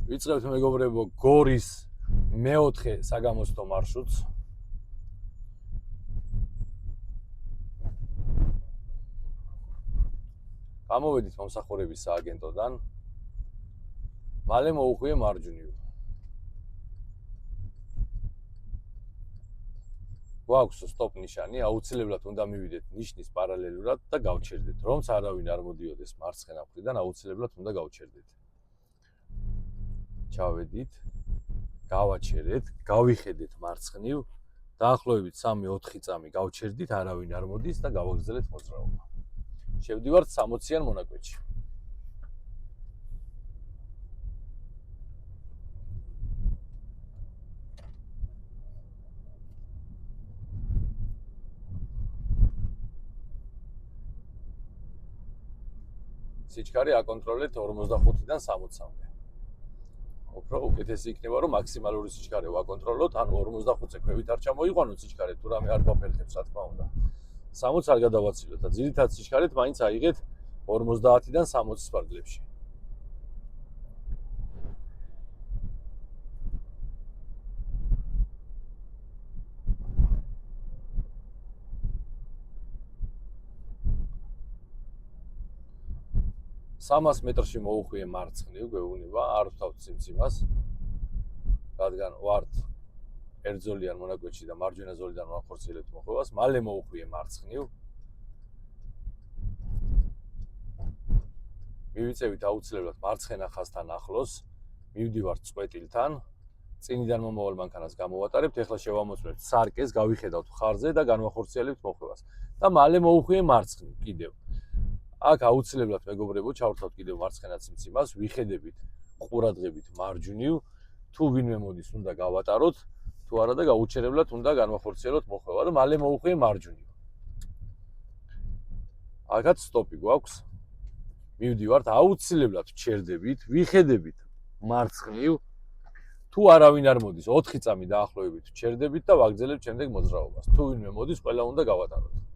ვიწყებთ მეგობრებო გორის მეოთხე საგამოსტო მარშრუტს. გამოვედით მომსახურების სააგენტოდან. მალე მოუხვიე მარჯვნივ. გვაქვს სტოპ ნიშანი, აუცილებლად უნდა მივიდეთ ნიშნის პარალელურად და გავჩერდეთ. რომც არავინ არ მოდიოდეს მარცხენა მხრიდან, აუცილებლად უნდა გავჩერდეთ. ჩავედით, გავაჩერეთ, გავიხედეთ მარცხნივ, დაახლოებით 3-4 წამი გავჩერდით, არავინ არ მოდის და გავაგრძელეთ მოძრაობა. შევდივართ 60-იან მონაკვეთში. სიჩქარე აკონტროლეთ 45-დან 60-მდე. უფრო უკეთესი იქნება, რომ მაქსიმალური სიჩქარე ვაკონტროლოთ, ანუ 45-ზე ქვევით არ ჩამოიყვანოთ სიჩქარე, თუ რამე არ გვაფერხებს, რა თქმა უნდა. 60 არ გადავაცილოთ და ძირითად სიჩქარეთ მაინც აიღეთ 50-დან 60-ის ფარგლებში. სამას მეტრში მოუხვიე მარცხნივ, გვეუბნება, არ ვთავთ სიმციმას, რადგან ვართ ერთზოლიან მონაკვეთში და მარჯვენა ზოლიდან ვახორციელებთ მოხვევას, მალე მოუხვიე მარცხნივ. მივიწევით აუცილებლად მარცხენა ხაზთან ახლოს, მივდივართ წყვეტილთან, წინიდან მომავალ მანქანას გამოვატარებთ, ეხლა შევამოწმებთ სარკეს, გავიხედავთ ხარზე და განვახორციელებთ მოხვევას. და მალე მოუხვიე მარცხნივ კიდევ. აქ აუცილებლად მეგობრებო, ჩავრთავთ კიდევ მარცხენა სიმციმას, ვიხედებით ყურადღებით მარჯვნივ, თუ ვინმე მოდის, უნდა გავატაროთ, თუ არა და გაუჩერებლად უნდა განვახორციელოთ მოხვევა და მალე მოუხვიე მარჯვნივ. აქაც სტოპი გვაქვს. მივდივართ, აუცილებლად ვჩერდებით, ვიხედებით მარცხნივ, თუ არავინ არ მოდის, 4 წამი დაახლოებით ვჩერდებით და ვაგრძელებთ შემდეგ მოძრაობას. თუ ვინმე მოდის, ყველა უნდა გავატაროთ.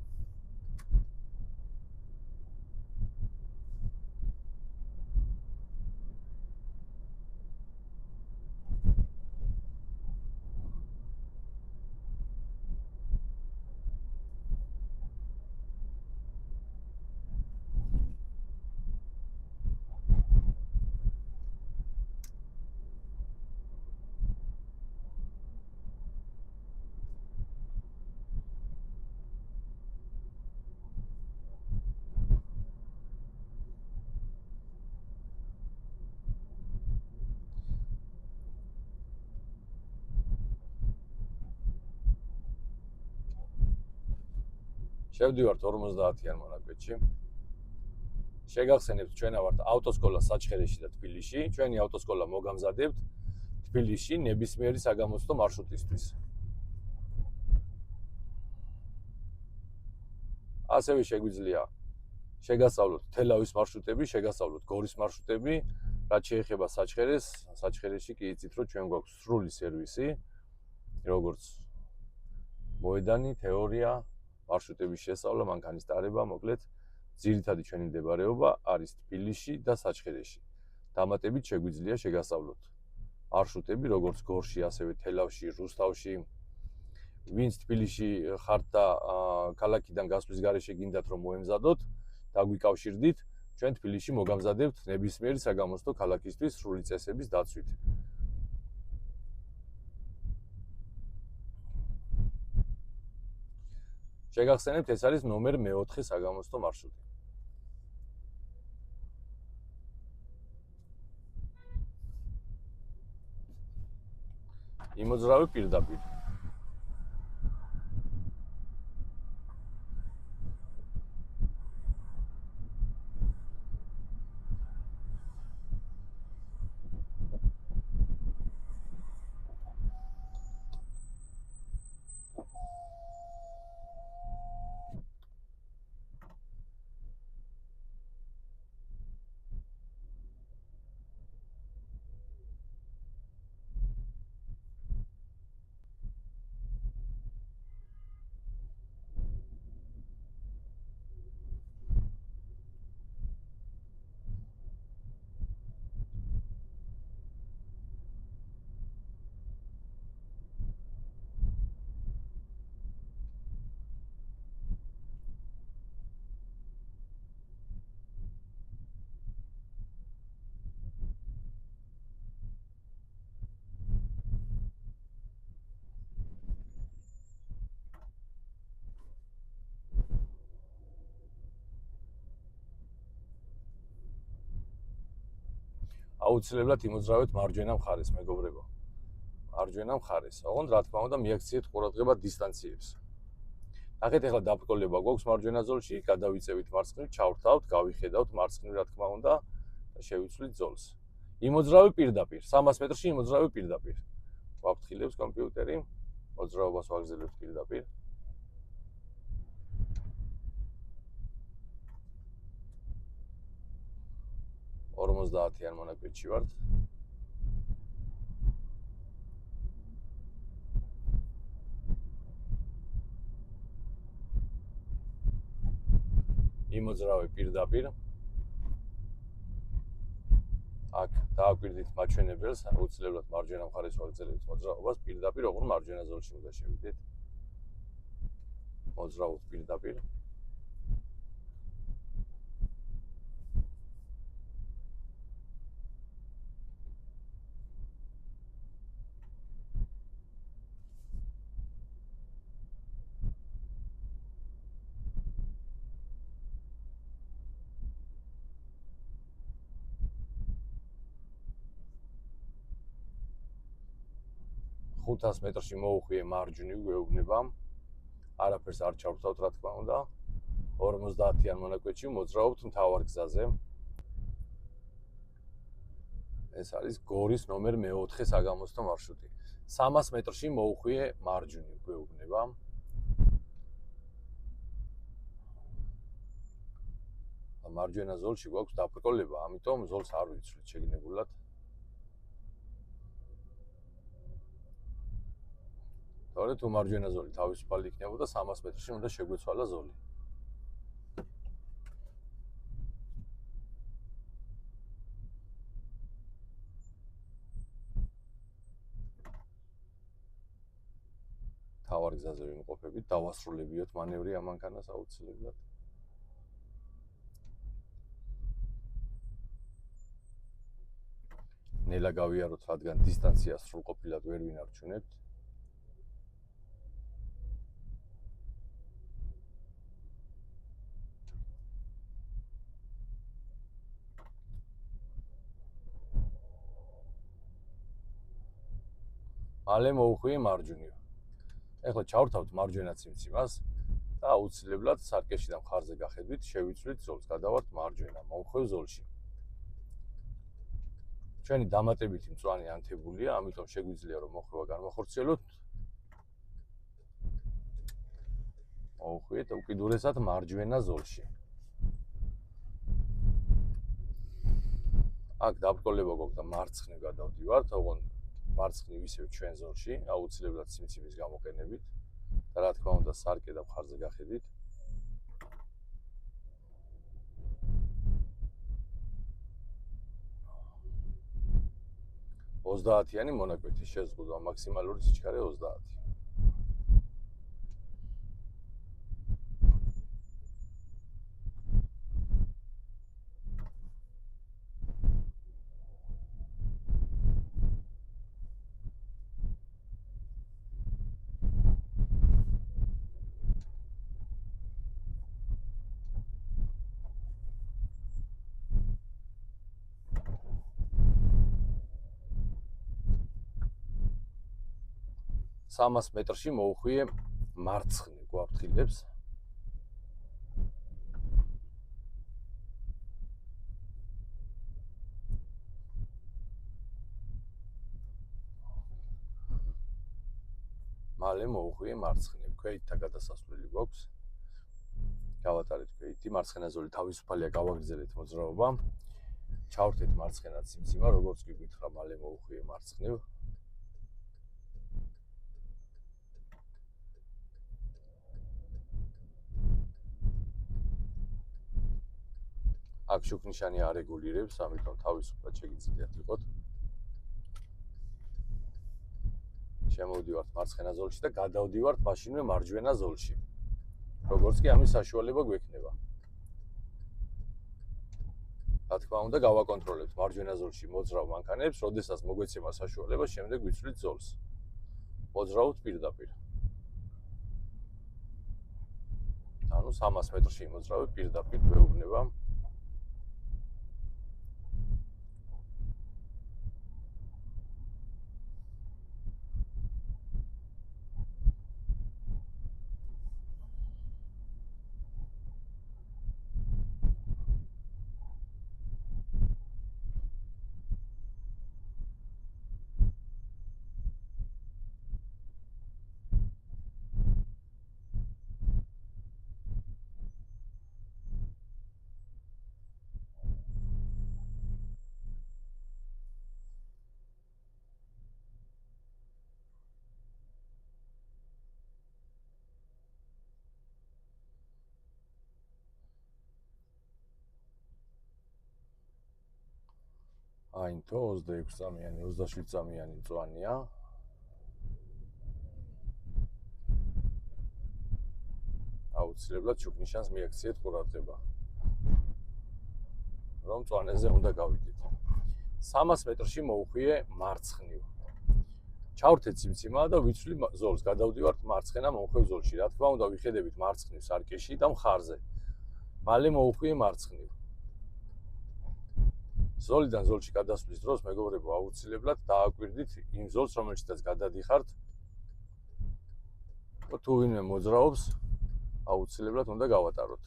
შევდივართ 50-იან მონაკვეთში. შეგახსენებთ, ჩვენ ვართ ავტოსკოლა საჩხერეში და თბილისში. ჩვენი ავტოსკოლა მოგამზადებთ თბილისში ნებისმიერი საგამოსტო მარშრუტისთვის. ასევე შეგვიძლია შეგასწავლოთ თელავის მარშრუტები, შეგასწავლოთ გორის მარშრუტები, რაც შეეხება საჩხერეს. საჩხერეში კი იცით, რომ ჩვენ გვაქვს სრული სერვისი, როგორც მოედანი, თეორია, მარშრუტების შესწავლა, მანქანის ტარება, მოკლედ ძირითადი ჩვენი მდებარეობა არის თბილისში და საჩხერეში. დამატებით შეგვიძლია შეგასწავლოთ მარშრუტები, როგორც გორში, ასევე თელავში, რუსთავში. ვინც თბილისში ხართ და ქალაქიდან გასვლის გარეშე გინდათ რომ მოემზადოთ, დაგვიკავშირდით, ჩვენ თბილისში მოგამზადებთ ნებისმიერი საგამოსტო ქალაქისთვის სრული წესების დაცვით. შეგახსენებთ, ეს არის ნომერ მე-4 საგამოსტო მარშრუტი. იმოძრავე პირდაპირ. აუცილებლად იმოძრავეთ მარჯვენა მხარეს, მეგობრებო. მარჯვენა მხარეს. ოღონდ რა თქმა უნდა, მიაქციეთ ყურადღება დისტანციებს. ნახეთ, ახლა დაბრკოლება გვაქვს მარჯვენა ზოლში, გადავიწევით მარცხნივ, ჩავრთავთ, გავიხედავთ მარცხნივ, რა თქმა უნდა, და შევიცვლით ზოლს. იმოძრავი პირდაპირ, 300 მეტრში იმოძრავი პირდაპირ. ვაფრთხილებს კომპიუტერი, მოძრაობას ვაგრძელებთ პირდაპირ. $50-იან მონაკვეთში ვართ. იმოძრავი პირდაპირ. აქ დააკვირდით მაჩვენებელს, აუცილებლად მარჯვენა მხარეს ვაგრძელებთ მოძრაობას პირდაპირ, ოღონდ მარჯვენა ზოლში უნდა შევიდეთ. მოძრავოთ პირდაპირ. $500 მეტრში მოუხვიე მარჯვნივ გვეუბნება. არაფერს არ ჩავრთავთ, რა თქმა უნდა. 50-იან მონაკვეთში მოძრაობთ მთავარ გზაზე. ეს არის გორის ნომერ მე-4 საგამოსტო მარშრუტი. 300 მეტრში მოუხვიე მარჯვნივ გვეუბნება. მარჯვენა ზოლში გვაქვს დაბრკოლება, ამიტომ ზოლს არ ვიცვლით შეგნებულად. თორე თუ მარჯვენა ზოლი თავისუფალი იქნებოდა 300 მეტრში უნდა შეგვეცვალა ზოლი. თავარ გზაზე ვიმყოფებით, დავასრულებიოთ მანევრი ამ მანქანას აუცილებლად. ნელა გავიაროთ, რადგან დისტანციას სრულყოფილად ვერ ვინარჩუნებთ. მალე მოუხვიე მარჯვნივ. ეხლა ჩავრთავთ მარჯვენა ციმციმას და აუცილებლად სარკეში და მხარზე გახედვით, შევიცვლით ზოლს, გადავართ მარჯვენა, მომხვევ ზოლში. ჩვენი დამატებითი მწვანე ანთებულია, ამიტომ შეგვიძლია რომ მოხვევა განვახორციელოთ. მოუხვიეთ უკიდურესად მარჯვენა ზოლში. აქ დაბრკოლება გვაქვს და მარცხნივ გადავდივართ, ოღონდ მარცხნივ ისევ ჩვენ ზოლში, აუცილებლად სიმცირის გამოყენებით და რა თქმა უნდა სარკე და მხარზე გახედით. $30-იანი მონაკვეთი შეზღუდვა, მაქსიმალური სიჩქარე 30. $300 მეტრში მოუხვიე მარცხნივ გვაფრთხილებს. მალე მოუხვიე მარცხნივ. ქვეითთა გადასასვლელი გვაქვს. გავატარეთ ქვეითი, მარცხენა ზოლი თავისუფალია, გავაგრძელეთ მოძრაობა. ჩავრთეთ მარცხენა ციმციმა, როგორც კი გითხრა, მალე მოუხვიე მარცხნივ. აქ შუქნიშანი არ რეგულირებს, ამიტომ თავისუფლად შეგიძლიათ იყოთ. შემოვდივართ მარცხენა ზოლში და გადავდივართ მაშინვე მარჯვენა ზოლში. როგორც კი ამის საშუალება გვექნება. რა თქმა უნდა, გავაკონტროლებთ მარჯვენა ზოლში მოძრავ მანქანებს, როდესაც მოგვეცემა საშუალება, შემდეგ ვიცვლით ზოლს. მოძრავთ პირდაპირ. ანუ 300 მეტრში მოძრავი პირდაპირ გვეუბნება. აინთო 26 წამიანი, 27 წამიანი მწვანეა. აუცილებლად ჩუქნიშანს მიაქციეთ ყურადღება. რომ მწვანეზე უნდა გავიდეთ. 300 მეტრში მოუხვიე მარცხნივ. ჩავრთეთ სიმციმა და ვიცვლი ზოლს, გადავდივართ მარცხენა მომხვევ ზოლში. რა თქმა უნდა, ვიხედებით მარცხნივ სარკეში და მხარზე. მალე მოუხვიე მარცხნივ. ზოლიდან ზოლში გადასვლის დროს მეგობრებო, აუცილებლად დააკვირდით იმ ზოლს, რომელშიც გადადიხართ. თუ ვინმე მოძრაობს, აუცილებლად უნდა გავატაროთ.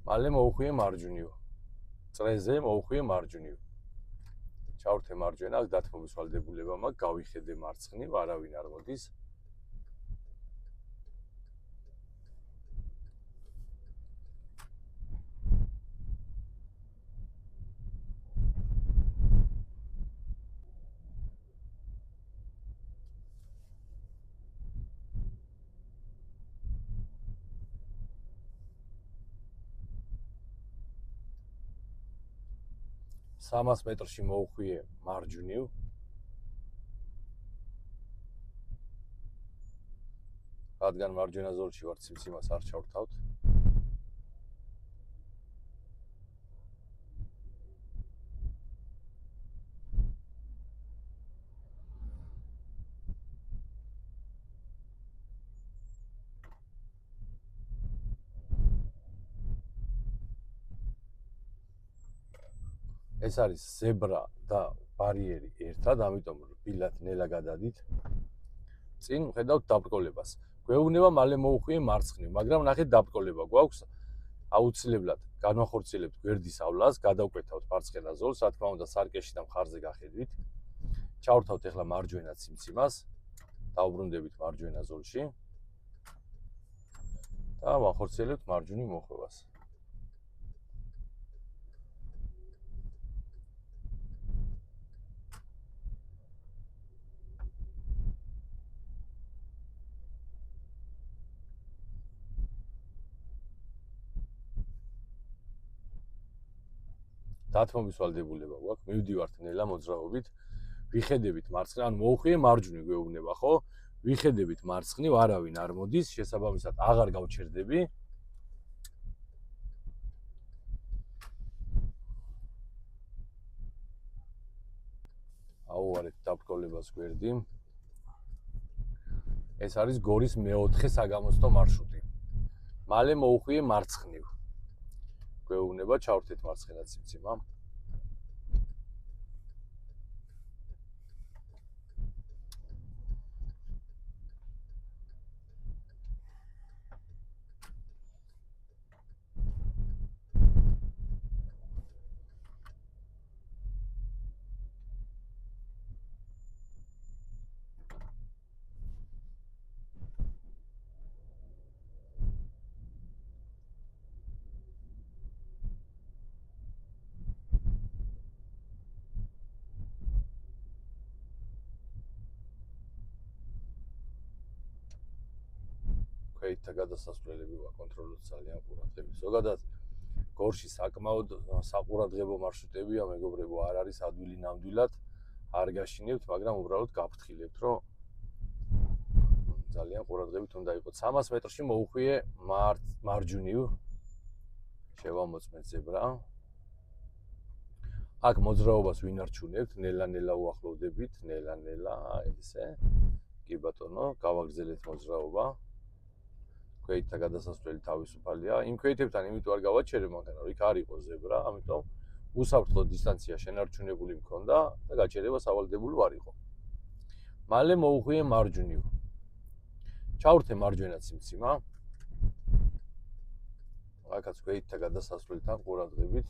მალე მოუხვიე მარჯვნივ. წრეზე მოუხვიე მარჯვნივ. ჩავრთე მარჯვენა, დათმობის ვალდებულება მაქვს, გავიხედე მარცხნივ, არავინ არ მოდის. სამას მეტრში მოუხვიე მარჯვნივ. რადგან მარჯვენა ზოლში ვარ, სიმციმას არ ჩავრთავთ. ეს არის ზებრა და ბარიერი ერთად, ამიტომ რბილად ნელა გადადით. წინ ვხედავთ დაბრკოლებას. გვეუბნება მალე მოუხვიე მარცხნივ, მაგრამ ნახეთ დაბრკოლება გვაქვს. აუცილებლად განვახორციელებთ გვერდის ავლას, გადავკვეთავთ მარცხენა ზოლს, რა თქმა უნდა, სარკეში და მხარზე გახედვით. ჩავრთავთ ახლა მარჯვენა სიმციმას, დავბრუნდებით მარჯვენა ზოლში და ვახორციელებთ მარჯვნივ მოხვევას. დათმობის ვალდებულება გვაქვს, მივდივართ ნელა მოძრაობით, ვიხედებით მარცხნივ, ან მოუხვიე მარჯვნივ გვეუბნება, ხო? ვიხედებით მარცხნივ, არავინ არ მოდის, შესაბამისად აღარ გავჩერდები. აუვარეთ დაბრკოლებას გვერდი. ეს არის გორის მეოთხე საგამოცდო მარშრუტი. მალე მოუხვიე მარცხნივ. გვეუბნება ჩავრთეთ მარცხენა სიმციმა. ქვეითთა გადასასვლელები ვაკონტროლოთ ძალიან ყურადღებით. ზოგადად გორში საკმაოდ საყურადღებო მარშრუტებია, მეგობრებო, არ არის ადვილი ნამდვილად, არ გაშინებთ, მაგრამ უბრალოდ გაფრთხილებთ, რომ ძალიან ყურადღებით უნდა იყოთ. 300 მეტრში მოუხვიე მარჯვნივ. შევამოწმეთ ზებრა. აქ მოძრაობას ვინარჩუნებთ, ნელა-ნელა უახლოვდებით, ნელა-ნელა, ესე. კი ბატონო, გავაგრძელეთ მოძრაობა. ქვეითთა გადასასვლელი თავისუფალია. იმ ქვეითებთან იმიტომ არ გავაჩერებ, მაგრამ იქ არ იყო ზებრა, ამიტომ უსაფრთხო დისტანცია შენარჩუნებული მქონდა და გაჩერება სავალდებულო არ იყო. მალე მოუხვიე მარჯვნივ. ჩავრთე მარჯვენა სიმციმა. აქაც ქვეითთა გადასასვლელთან ყურადღებით.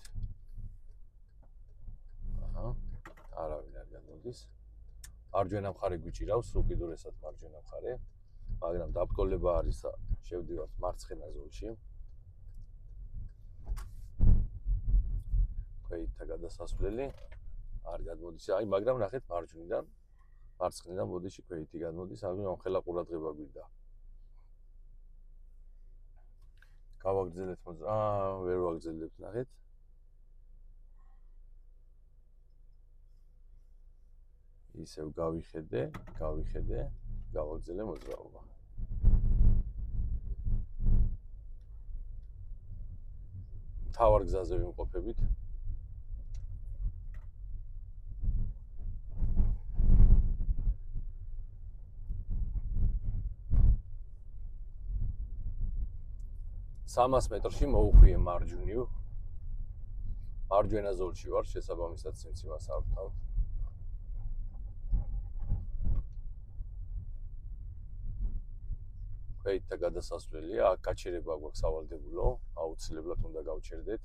არავინ არ გამოდის. მარჯვენა მხარე გვიჭირავს, უკიდურესად მარჯვენა მხარე. მაგრამ დაბრკოლება არის და შევდივართ მარცხენა ზოლში. ქვეითთა გადასასვლელი არ გადმოდის, მაგრამ ნახეთ მარჯვნიდან, მარცხნიდან ბოდიში ქვეითი გადმოდის, ამიტომ ხელა ყურადღება გვინდა. გავაგრძელეთ ვერ ვაგრძელებთ, ნახეთ. ისევ გავიხედე, გავაგრძელე მოძრაობა. თავარ გზაზე ვიმყოფებით. სამას მეტრში მოუხვიე მარჯვნივ. მარჯვენა ზოლში ვარ, შესაბამისად სიმციმას არ ვთავ. ქვეით და გადასასვლელია, აქ გაჩერება გვაქვს სავალდებულო, აუცილებლად უნდა გავჩერდეთ.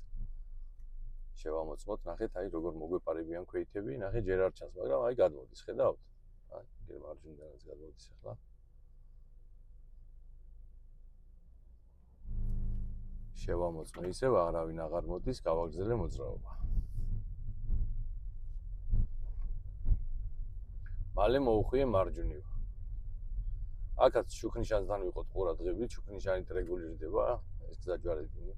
შევამოწმოთ, ნახეთ, აი როგორ მოგვეპარებიან ქვეითები, ნახეთ ჯერ არ ჩანს, მაგრამ აი გადმოდის, ხედავთ? აი, ჯერ მარჯვნიდანაც გადმოდის ახლა. შევამოწმე ისევ, არავინ აღარ მოდის, გავაგრძელე მოძრაობა. მალე მოუხვიე მარჯვნივ. აქაც შუქნიშანთან ვიყოთ ყურადღებით, შუქნიშანით რეგულირდება ეს გზაჯვარედინი.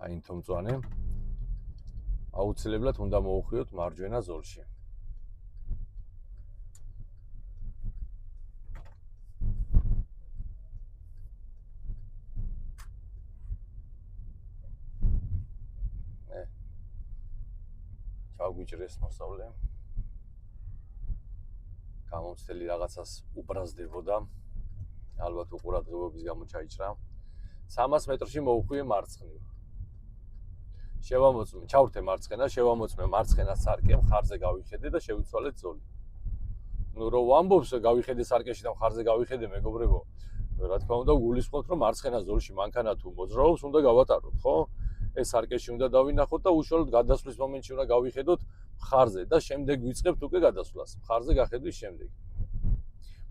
აი თომ მწვანე აუცილებლად უნდა მოუხვიოთ მარჯვენა ზოლში. ჩავგვიჭრეს მოსავლე. გამომცდელი რაღაცას უბრაზდებოდა. ალბათ უყურადღებობის გამო ჩაიჭრა. 300 მეტრში მოუხვიე მარცხნივ. შევამოწმე, ჩავრთე მარცხენა, შევამოწმე მარცხენა სარკე, მხარზე გავიხედე და შევიცვალეთ ზოლი. ნუ რო ვამბობს გავიხედე სარკეში და მხარზე გავიხედე, მეგობრებო, რა თქმა უნდა გულისხმობთ, რომ მარცხენა ზოლში მანქანა თუ მოძრაობს, უნდა გავატაროთ, ხო? ეს სარკეში უნდა დავინახოთ და უშუალოდ გადასვლის მომენტში უნდა გავიხედოთ მხარზე და შემდეგ ვიწყებთ უკვე გადასვლას. მხარზე გახედვის შემდეგ.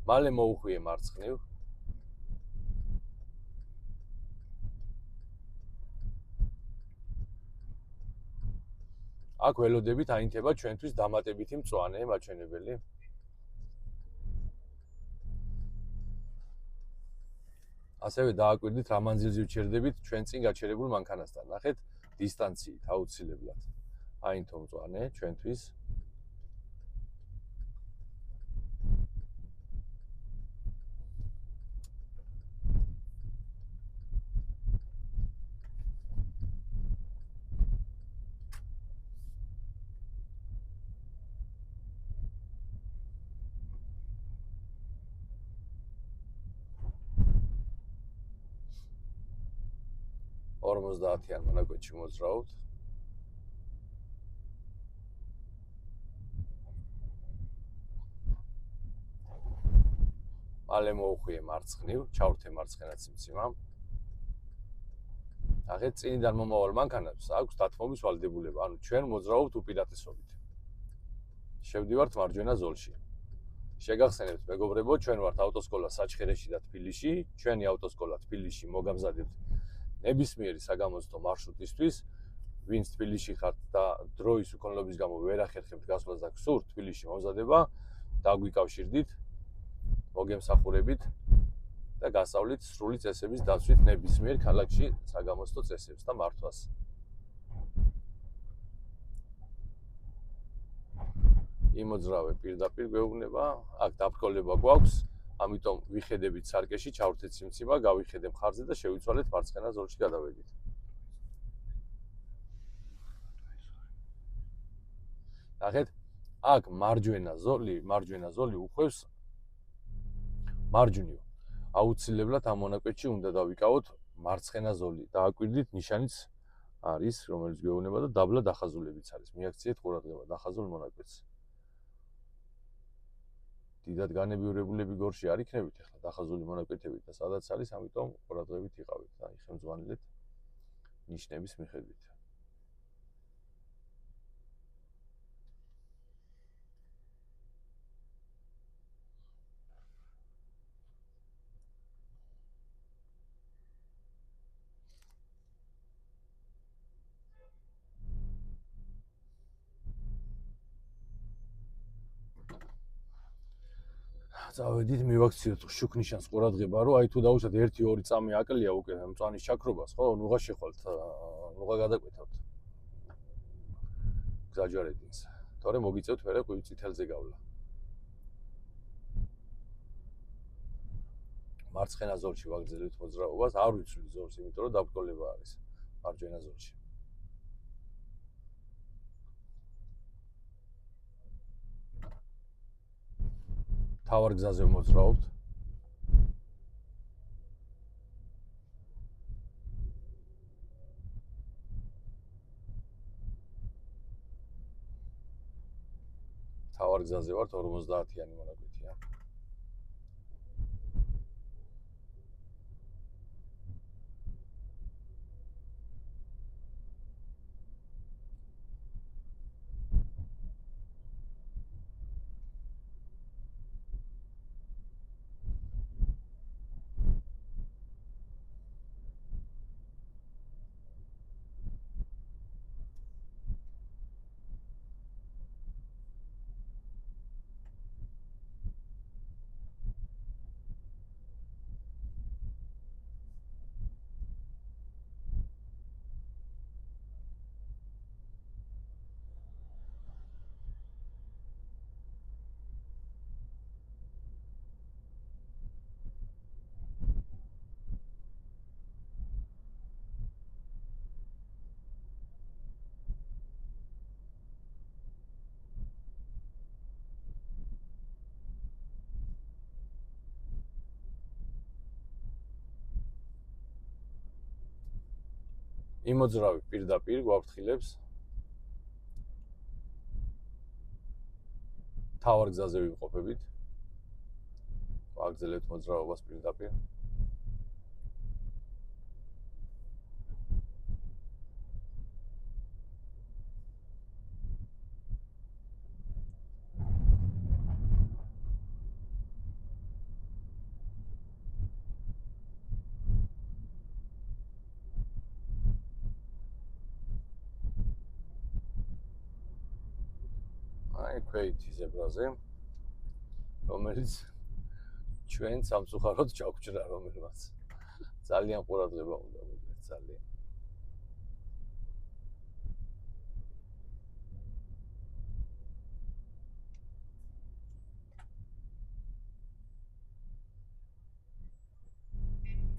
მალე მოუხვიე მარცხნივ. აქ ველოდებით აინთება ჩვენთვის დამატებითი მწვანე მაჩვენებელი. ასევე დააკვირდით რა მანძილზე ვჩერდებით ჩვენ წინ გაჩერებულ მანქანასთან. ნახეთ, დისტანციით აუცილებლად. აინთო მწვანე ჩვენთვის. Ორმოცდაათიან მონაკვეთში მოძრაობთ. მალე მოუხვიე მარცხნივ, ჩავრთე მარცხენა სიმციმამ. ნახეთ, წინიდან მომავალ მანქანებს აქვს დათმობის ვალდებულება, ანუ ჩვენ მოძრაობთ უპირატესობით. შევდივართ მარჯვენა ზოლში. შეგახსენებთ, მეგობრებო, ჩვენ ვართ ავტოსკოლა საჩხერეში და თბილისში. ჩვენი ავტოსკოლა თბილისში მოგამზადებთ ნებისმიერი საგამოცდო მარშრუტისთვის, ვინც თბილისში ხართ და დროის უქონლობის გამო ვერ ახერხებთ გასვლას და გსურთ თბილისში მომზადება, დაგვიკავშირდით, მოგემსახურებით და გასავლით სრული წესების დაცვით ნებისმიერ ქალაქში საგამოცდო წესებს და მართვას. იმოძრავე პირდაპირ გვეუბნება, აქ დაბრკოლება გვაქვს, ამიტომ ვიხედებით სარკეში, ჩავრთეთ სიმციმა, გავიხედე მხარზე და შევიცვალეთ მარცხენა ზოლში გადავედით. ნახეთ, აქ მარჯვენა ზოლი უხვევს მარჯვნივ. აუცილებლად ამ მონაკვეთში უნდა დავიკავოთ მარცხენა ზოლი. დააკვირდით ნიშანიც არის, რომელიც გვეუბნება და დაბლა დახაზულებიც არის. მიაქციეთ ყურადღება დახაზულ მონაკვეთს. დიდად განებიურებულები გორში არ იქნებით ახლა დახაზული მონაკვეთებით და სადაც არის, ამიტომ ყურადღებით იყავით და იხემძღვანილეთ ნიშნების მიხედვით. წავედით, მივაქციოთ შუქნიშანს ყურადღება, რომ აი თუ დავუშვათ 1-2 წამი აკლია უკვე მწვანის ჩაქრობას, ხო, ნუღა შეხვალთ, ნუღა გადაკვეთავთ. გზაჯვარედინს. თორე მოგიწევთ მერე ყვივ წითელზე გავლა. მარცხენა ზოლში ვაგრძელებთ მოძრაობას, არ ვიცვლი ზოლს, იმიტომ რომ დაბრკოლება არის მარჯვენა ზოლში. თავარ გზაზე მოძრაობთ. თავარ გზაზე ვართ 50-იანი მონაკვეთია. იმოძრავი პირდაპირ გვაფრთხილებს. თავარ გზაზე ვიმყოფებით. ვაგრძელებთ მოძრაობას პირდაპირ. აი ქვეითი ზებრაზე, რომელიც ჩვენ სამწუხაროდ ჩაგვჭრა რომელმაც. ძალიან ყურადღება უნდა მოგდეთ, ძალიან.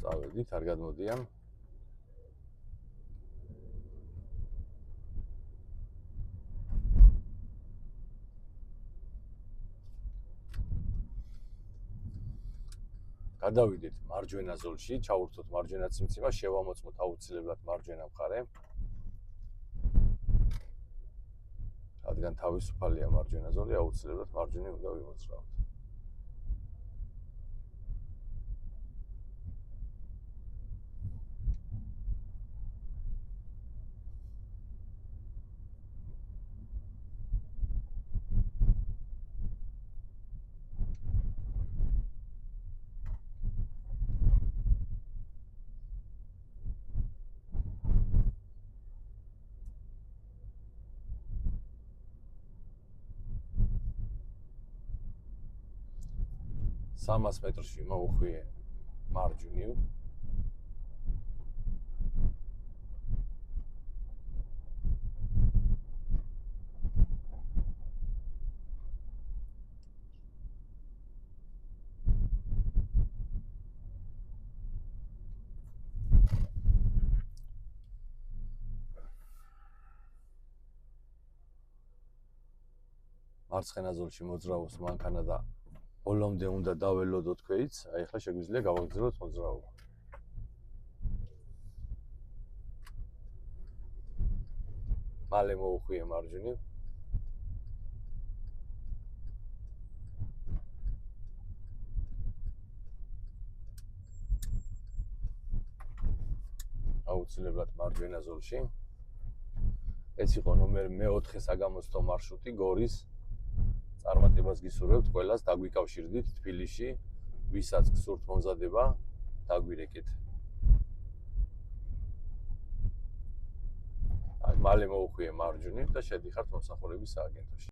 წავედით, არ გადმოდიან. გადავიდეთ მარჯვენა ზოლში, ჩავურთოთ მარჯვენა ციმციმა, შევამოწმოთ აუცილებლად მარჯვენა მხარე. რადგან თავისუფალია მარჯვენა ზოლი, აუცილებლად მარჯვენი უნდა ვიმოძრავოთ. სამას მეტრში მოვუხვიე მარჯვნივ. მარცხენა ზოლში მოძრაობს მანქანა და ბოლომდე უნდა დაველოდო თქვენიც, აი ახლა შეგვიძლია გავაგრძელოთ მოძრაობა. მალე მოვუხვიე მარჯვნივ. აუცილებლად მარჯვენა ზოლში. ეს იყო ნომერ მე-4 საგამოცდო მარშრუტი გორის. წარმატებას გისურვებთ ყველას, დაგვიკავშირდით თბილისში, ვისაც გსურთ მომზადება, დაგვირეკეთ. მალე მოვუხვიე მარჯვნივ და შედიხართ მომსახურების სააგენტოში.